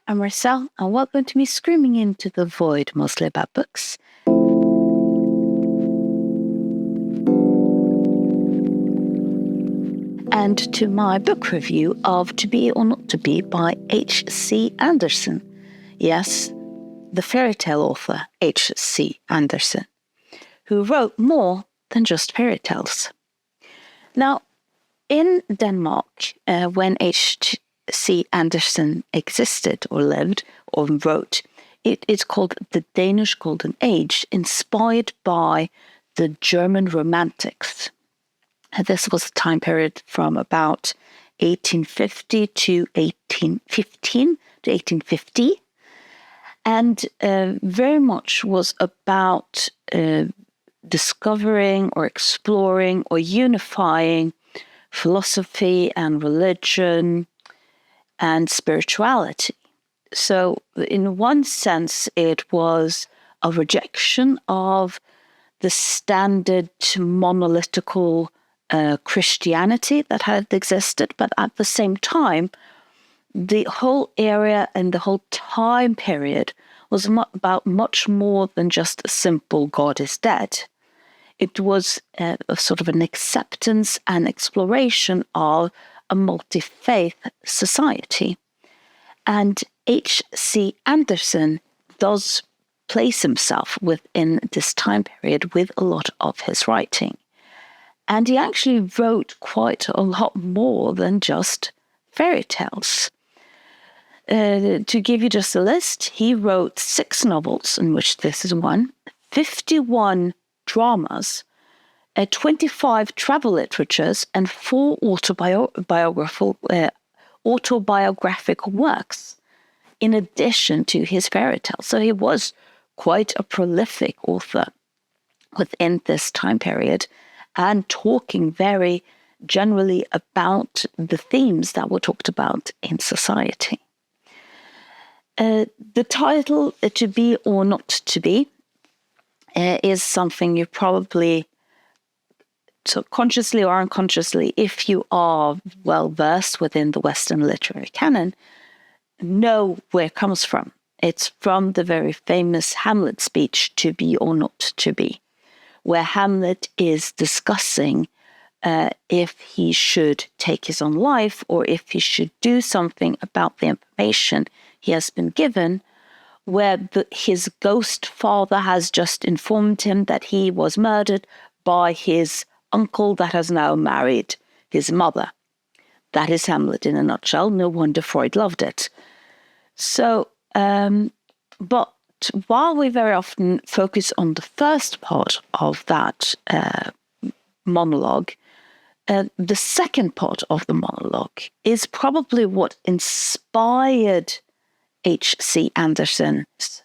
I'm Marcel, and welcome to me screaming into the void, mostly about books. And to my book review of To Be or Not to Be by H C Andersen. Yes, the fairy tale author H C Andersen, who wrote more than just fairy tales. Now, in Denmark, when H C Andersen existed or lived or wrote, it is called the Danish Golden Age, inspired by the German Romantics. This was a time period from about 1850 to 1815 to 1850, and very much was about discovering or exploring or unifying philosophy and religion and spirituality. So in one sense, it was a rejection of the standard monolithical Christianity that had existed, but at the same time, the whole area and the whole time period was about much more than just a simple God is dead. It was a sort of an acceptance and exploration of a multi-faith society. And H C Andersen does place himself within this time period with a lot of his writing. And he actually wrote quite a lot more than just fairy tales. To give you just a list, he wrote 6 novels, in which this is one, 51 dramas, 25 travel literatures, and 4 autobiographical works, in addition to his fairy tales. So he was quite a prolific author within this time period, and talking very generally about the themes that were talked about in society. The title, To Be or Not to Be, is something you probably, so consciously or unconsciously, if you are well versed within the Western literary canon, know where it comes from. It's from the very famous Hamlet speech, To Be or Not to Be, where Hamlet is discussing if he should take his own life or if he should do something about the information he has been given, where his ghost father has just informed him that he was murdered by his uncle that has now married his mother. That is Hamlet in a nutshell. No wonder Freud loved it. So, but while we very often focus on the first part of that monologue, the second part of the monologue is probably what inspired H C Andersen's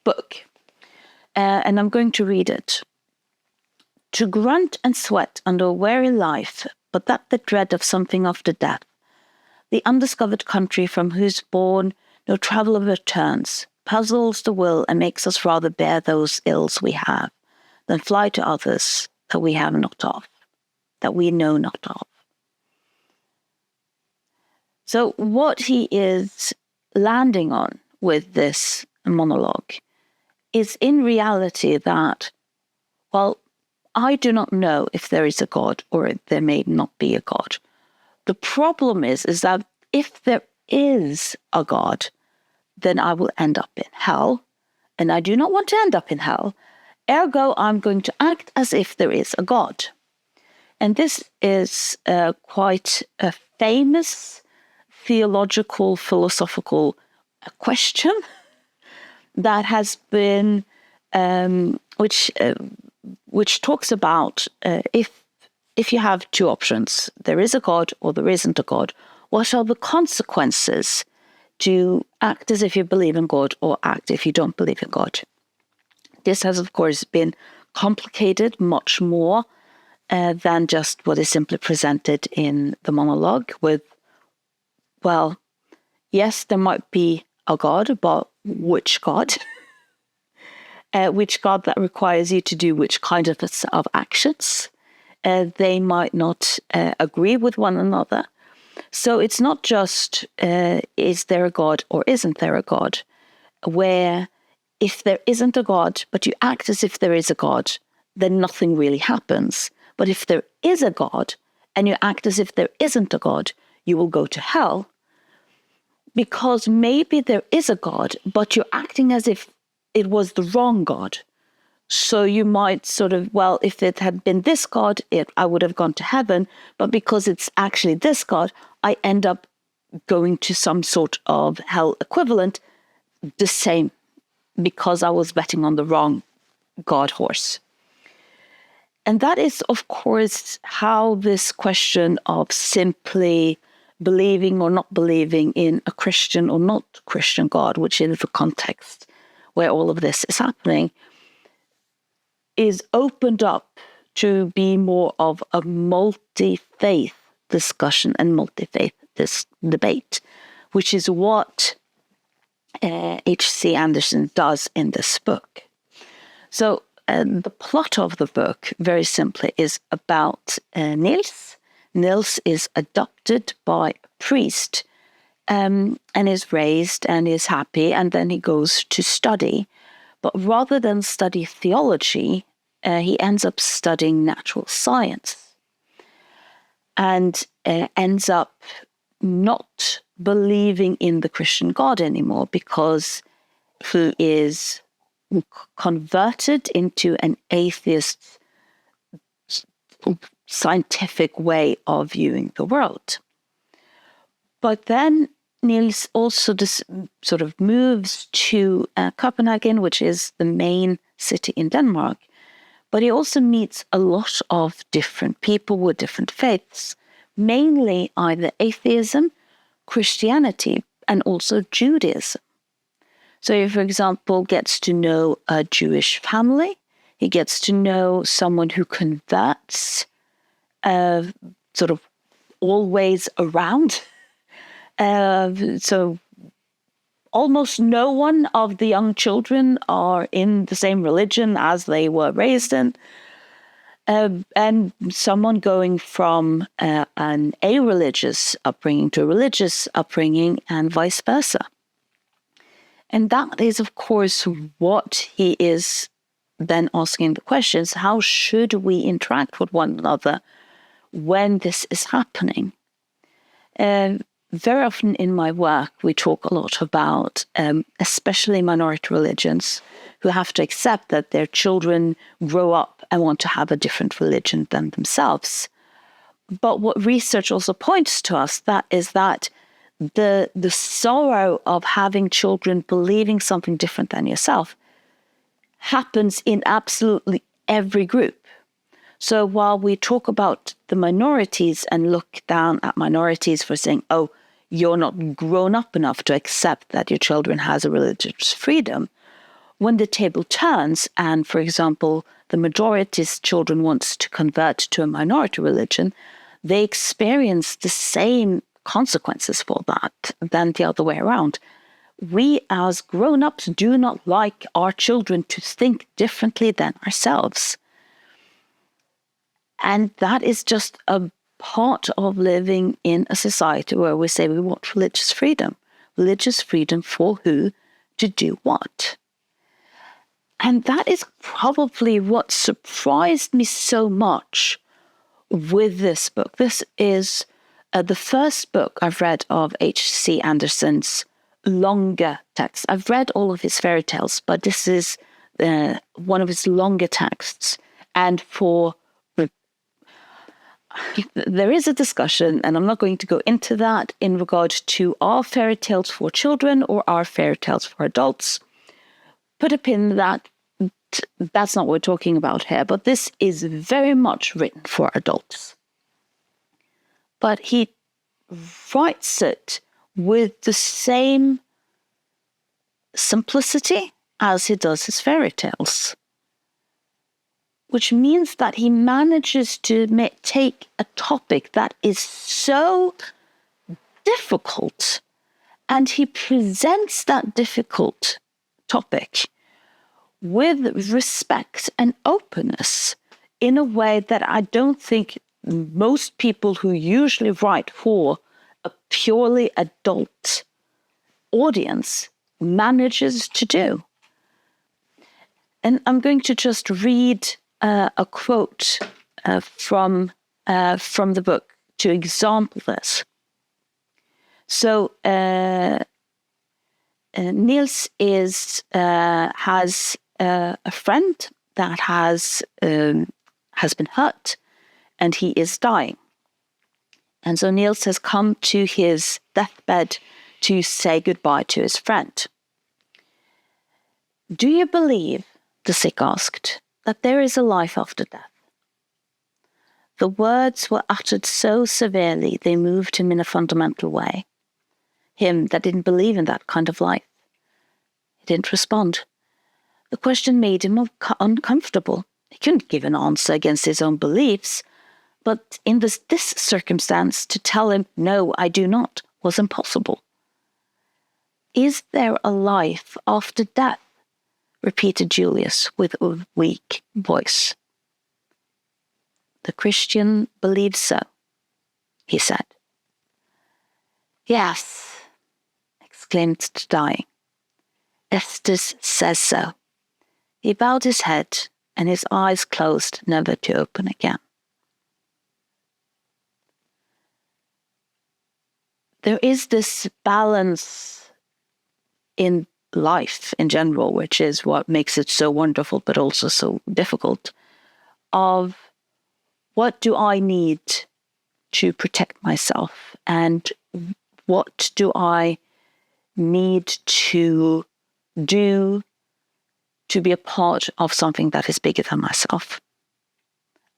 book. And I'm going to read it. To grunt and sweat under a weary life, but that the dread of something after death, the undiscovered country from whose bourne no traveller returns, puzzles the will and makes us rather bear those ills we have, than fly to others that we have not of, that we know not of. So what he is landing on with this monologue is in reality that, well, I do not know if there is a God or there may not be a God. The problem is that if there is a God, then I will end up in hell, and I do not want to end up in hell. Ergo, I'm going to act as if there is a God. And this is quite a famous theological, philosophical question that has been, which talks about if you have 2 options, there is a God or there isn't a God, what are the consequences to act as if you believe in God or act if you don't believe in God? This has, of course, been complicated much more than just what is simply presented in the monologue with, well, yes, there might be a God, but which God? Which God that requires you to do which kind of actions? They might not agree with one another. So it's not just, is there a God or isn't there a God? Where if there isn't a God, but you act as if there is a God, then nothing really happens. But if there is a God and you act as if there isn't a God, you will go to hell, because maybe there is a God, but you're acting as if it was the wrong God. So you might sort of, well, if it had been this God, I would have gone to heaven. But because it's actually this God, I end up going to some sort of hell equivalent, the same, because I was betting on the wrong God horse. And that is, of course, how this question of simply believing or not believing in a Christian or not Christian God, which is the context where all of this is happening, is opened up to be more of a multi-faith discussion and multi-faith debate, which is what H C Andersen does in this book. So the plot of the book, very simply, is about Niels. Niels is adopted by a priest and is raised and is happy, and then he goes to study. But rather than study theology, he ends up studying natural science and ends up not believing in the Christian God anymore, because he is converted into an atheist scientific way of viewing the world. But then Niels also sort of moves to Copenhagen, which is the main city in Denmark. But he also meets a lot of different people with different faiths, mainly either atheism, Christianity, and also Judaism. So he, for example, gets to know a Jewish family. He gets to know someone who converts sort of always around. So almost no one of the young children are in the same religion as they were raised in. And someone going from an a-religious upbringing to a religious upbringing and vice versa. And that is, of course, what he is then asking the questions: how should we interact with one another when this is happening? Very often in my work, we talk a lot about especially minority religions who have to accept that their children grow up and want to have a different religion than themselves. But what research also points to us that is that the sorrow of having children believing something different than yourself happens in absolutely every group. So while we talk about the minorities and look down at minorities for saying, oh, you're not grown up enough to accept that your children has a religious freedom, when the table turns and, for example, the majority's children wants to convert to a minority religion, they experience the same consequences for that than the other way around. We as grown-ups do not like our children to think differently than ourselves. And that is just a part of living in a society where we say we want religious freedom. Religious freedom for who, to do what. And that is probably what surprised me so much with this book. This is the first book I've read of H C Andersen's longer text. I've read all of his fairy tales, but this is one of his longer texts. And there is a discussion, and I'm not going to go into that, in regard to are fairy tales for children or are fairy tales for adults. Put a pin in that. That's not what we're talking about here, but this is very much written for adults. But he writes it with the same simplicity as he does his fairy tales, which means that he manages to take a topic that is so difficult, and he presents that difficult topic with respect and openness in a way that I don't think most people who usually write for a purely adult audience manages to do. And I'm going to just read a quote from the book to example this. So Niels has a friend that has been hurt, and he is dying. And so Niels has come to his deathbed to say goodbye to his friend. "Do you believe," the sick asked, "that there is a life after death?" The words were uttered so severely they moved him in a fundamental way. Him that didn't believe in that kind of life. He didn't respond. The question made him uncomfortable. He couldn't give an answer against his own beliefs, but in this circumstance, to tell him, "No, I do not," was impossible. "Is there a life after death?" repeated Julius with a weak voice. "The Christian believes so," he said. "Yes," exclaimed the dying. "Estes says so." He bowed his head, and his eyes closed, never to open again. There is this balance in life in general, which is what makes it so wonderful, but also so difficult, of what do I need to protect myself, and what do I need to do to be a part of something that is bigger than myself.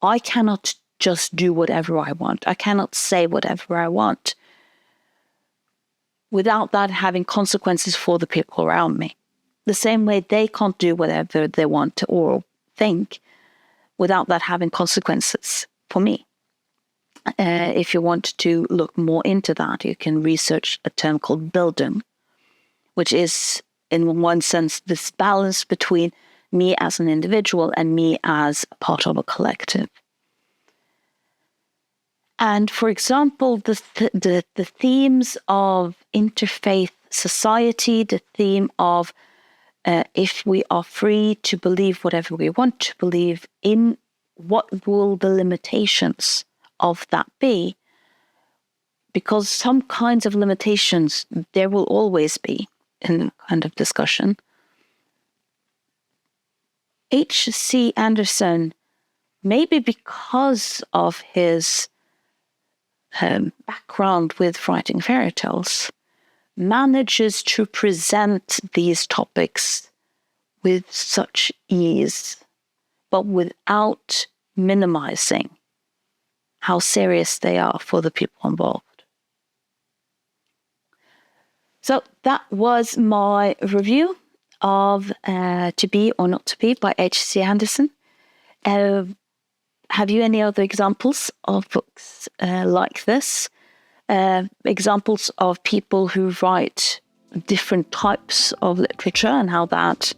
I cannot just do whatever I want. I cannot say whatever I want without that having consequences for the people around me. The same way they can't do whatever they want or think without that having consequences for me. If you want to look more into that, you can research a term called Bildung, which is, in one sense, this balance between me as an individual and me as a part of a collective. And for example, the themes of interfaith society, the theme of if we are free to believe whatever we want to believe in, what will the limitations of that be? Because some kinds of limitations there will always be in the kind of discussion. H C Andersen, maybe because of his background with writing fairy tales, manages to present these topics with such ease, but without minimizing how serious they are for the people involved. So that was my review of To Be or Not to Be by H C Andersen. Have you any other examples of books like this? Examples of people who write different types of literature and how that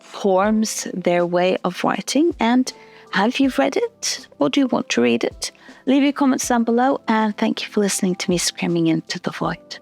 forms their way of writing? And have you read it, or do you want to read it? Leave your comments down below, and thank you for listening to me screaming into the void.